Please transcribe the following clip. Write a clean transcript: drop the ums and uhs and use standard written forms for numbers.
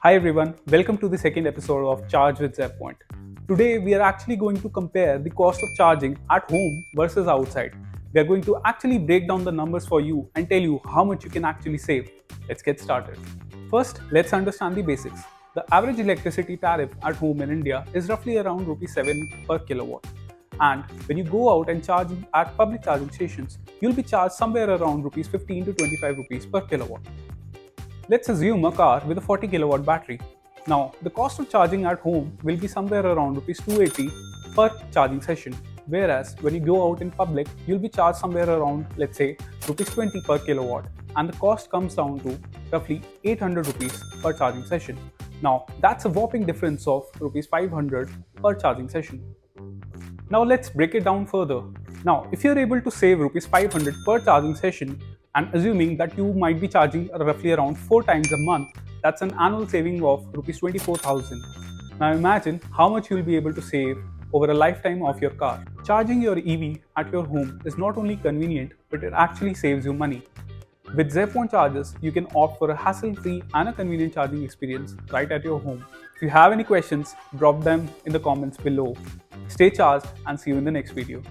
Hi everyone, welcome to the second episode of Charge with Zevpoint. Today we are actually going to compare the cost of charging at home versus outside. We are going to actually break down the numbers for you and tell you how much you can actually save. Let's get started. First, let's understand the basics. The average electricity tariff at home in India is roughly around Rs 7 per kilowatt. And when you go out and charge at public charging stations, you'll be charged somewhere around Rs 15 to 25 rupees per kilowatt. Let's assume a car with a 40 kilowatt battery. Now, the cost of charging at home will be somewhere around Rs 280 per charging session, whereas when you go out in public, you'll be charged somewhere around, let's say, Rs 20 per kilowatt, and the cost comes down to roughly 800 rupees per charging session. Now, that's a whopping difference of Rs 500 per charging session. Now, let's break it down further. Now, if you're able to save Rs 500 per charging session, and assuming that you might be charging roughly around 4 times a month, that's an annual saving of Rs 24,000. Now imagine how much you'll be able to save over a lifetime of your car. Charging your EV at your home is not only convenient, but it actually saves you money. With Zevpoint chargers, you can opt for a hassle-free and a convenient charging experience right at your home. If you have any questions, drop them in the comments below. Stay charged and see you in the next video.